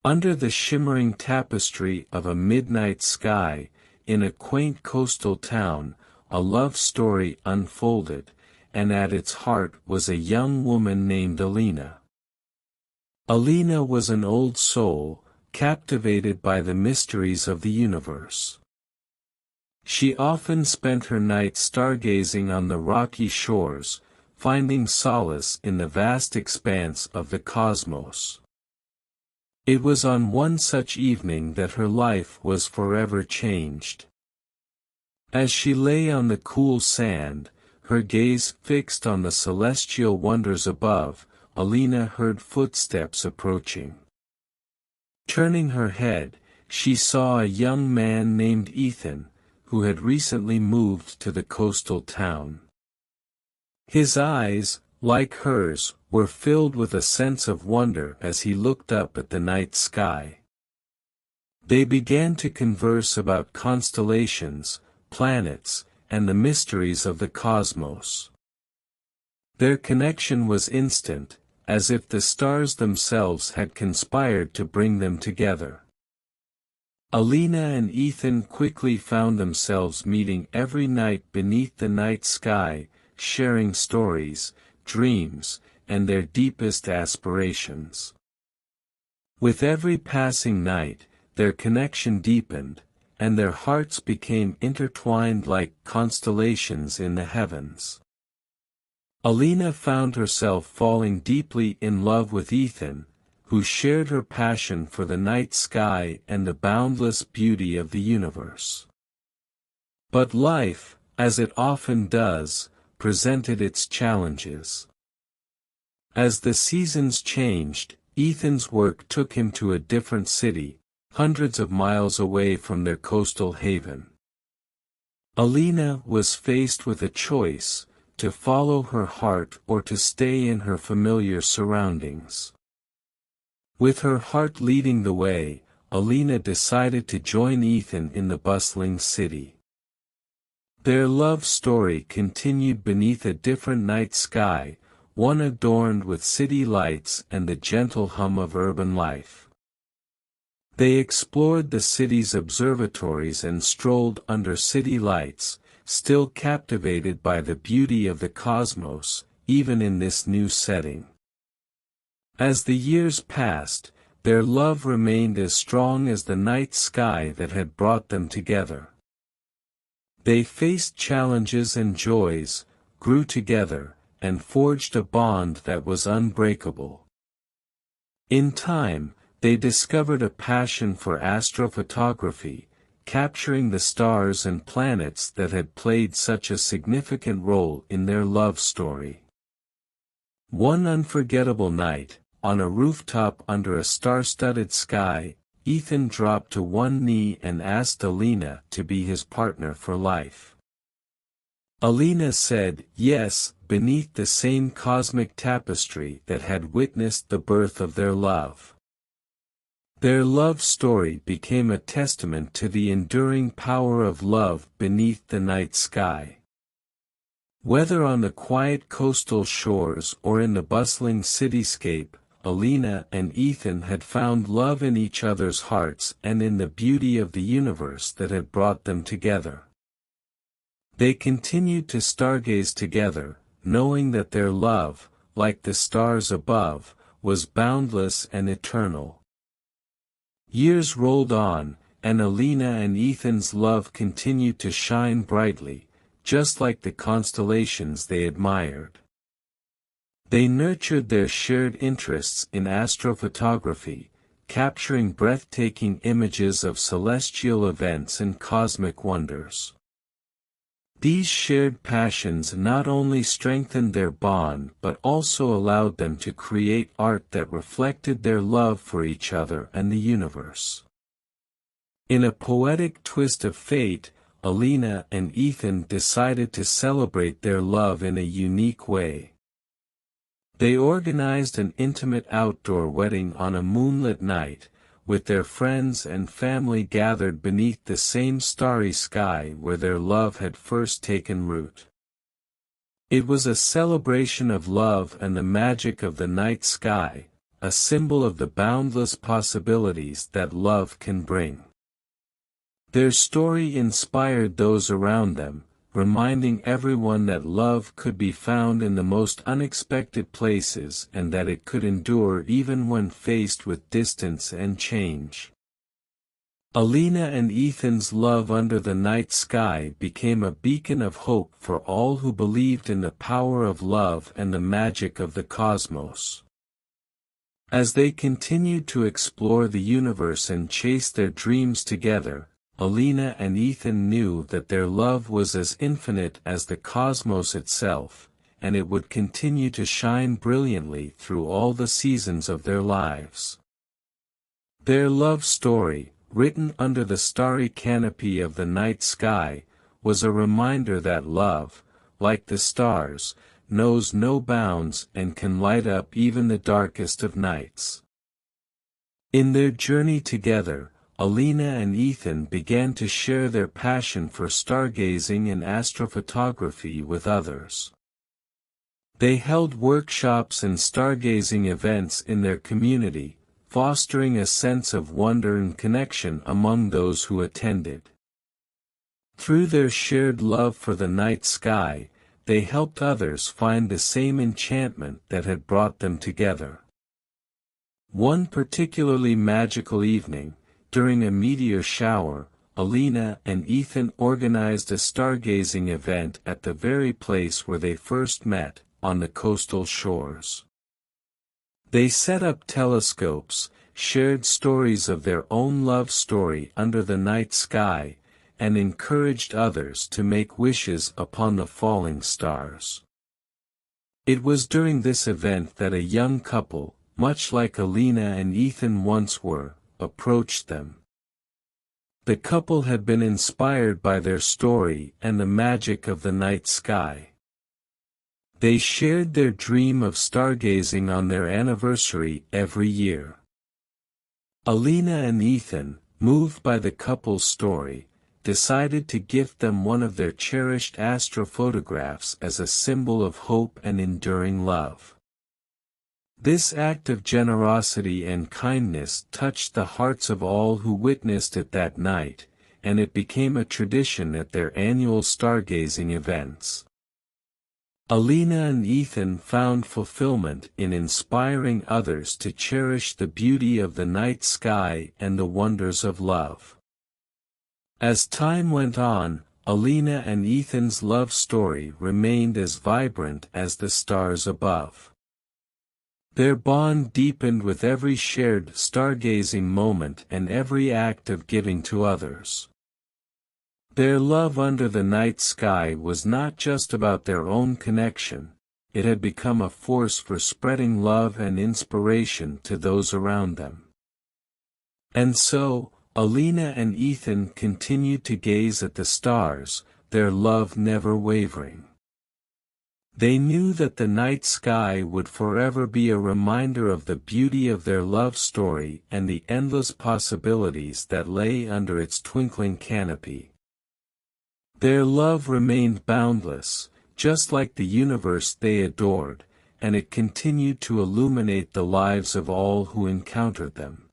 Under the shimmering tapestry of a midnight sky, in a quaint coastal town, a love story unfolded, and at its heart was a young woman named Alina. Alina was an old soul, captivated by the mysteries of the universe. She often spent her nights stargazing on the rocky shores, finding solace in the vast expanse of the cosmos. It was on one such evening that her life was forever changed. As she lay on the cool sand, her gaze fixed on the celestial wonders above, Alina heard footsteps approaching. Turning her head, she saw a young man named Ethan, who had recently moved to the coastal town. His eyes, like hers, were filled with a sense of wonder as he looked up at the night sky. They began to converse about constellations, planets, and the mysteries of the cosmos. Their connection was instant, as if the stars themselves had conspired to bring them together. Alina and Ethan quickly found themselves meeting every night beneath the night sky, sharing stories, dreams, and their deepest aspirations. With every passing night, their connection deepened, and their hearts became intertwined like constellations in the heavens. Alina found herself falling deeply in love with Ethan, who shared her passion for the night sky and the boundless beauty of the universe. But life, as it often does, presented its challenges. As the seasons changed, Ethan's work took him to a different city, hundreds of miles away from their coastal haven. Alina was faced with a choice, to follow her heart or to stay in her familiar surroundings. With her heart leading the way, Alina decided to join Ethan in the bustling city. Their love story continued beneath a different night sky, one adorned with city lights and the gentle hum of urban life. They explored the city's observatories and strolled under city lights, still captivated by the beauty of the cosmos, even in this new setting. As the years passed, their love remained as strong as the night sky that had brought them together. They faced challenges and joys, grew together, and forged a bond that was unbreakable. In time, they discovered a passion for astrophotography, capturing the stars and planets that had played such a significant role in their love story. One unforgettable night, on a rooftop under a star-studded sky, Ethan dropped to one knee and asked Alina to be his partner for life. Alina said yes, beneath the same cosmic tapestry that had witnessed the birth of their love. Their love story became a testament to the enduring power of love beneath the night sky. Whether on the quiet coastal shores or in the bustling cityscape, Alina and Ethan had found love in each other's hearts and in the beauty of the universe that had brought them together. They continued to stargaze together, knowing that their love, like the stars above, was boundless and eternal. Years rolled on, and Alina and Ethan's love continued to shine brightly, just like the constellations they admired. They nurtured their shared interests in astrophotography, capturing breathtaking images of celestial events and cosmic wonders. These shared passions not only strengthened their bond but also allowed them to create art that reflected their love for each other and the universe. In a poetic twist of fate, Alina and Ethan decided to celebrate their love in a unique way. They organized an intimate outdoor wedding on a moonlit night, with their friends and family gathered beneath the same starry sky where their love had first taken root. It was a celebration of love and the magic of the night sky, a symbol of the boundless possibilities that love can bring. Their story inspired those around them, reminding everyone that love could be found in the most unexpected places and that it could endure even when faced with distance and change. Alina and Ethan's love under the night sky became a beacon of hope for all who believed in the power of love and the magic of the cosmos. As they continued to explore the universe and chase their dreams together, Alina and Ethan knew that their love was as infinite as the cosmos itself, and it would continue to shine brilliantly through all the seasons of their lives. Their love story, written under the starry canopy of the night sky, was a reminder that love, like the stars, knows no bounds and can light up even the darkest of nights. In their journey together, Alina and Ethan began to share their passion for stargazing and astrophotography with others. They held workshops and stargazing events in their community, fostering a sense of wonder and connection among those who attended. Through their shared love for the night sky, they helped others find the same enchantment that had brought them together. One particularly magical evening, during a meteor shower, Alina and Ethan organized a stargazing event at the very place where they first met, on the coastal shores. They set up telescopes, shared stories of their own love story under the night sky, and encouraged others to make wishes upon the falling stars. It was during this event that a young couple, much like Alina and Ethan once were, approached them. The couple had been inspired by their story and the magic of the night sky. They shared their dream of stargazing on their anniversary every year. Alina and Ethan, moved by the couple's story, decided to gift them one of their cherished astrophotographs as a symbol of hope and enduring love. This act of generosity and kindness touched the hearts of all who witnessed it that night, and it became a tradition at their annual stargazing events. Alina and Ethan found fulfillment in inspiring others to cherish the beauty of the night sky and the wonders of love. As time went on, Alina and Ethan's love story remained as vibrant as the stars above. Their bond deepened with every shared stargazing moment and every act of giving to others. Their love under the night sky was not just about their own connection, it had become a force for spreading love and inspiration to those around them. And so, Alina and Ethan continued to gaze at the stars, their love never wavering. They knew that the night sky would forever be a reminder of the beauty of their love story and the endless possibilities that lay under its twinkling canopy. Their love remained boundless, just like the universe they adored, and it continued to illuminate the lives of all who encountered them.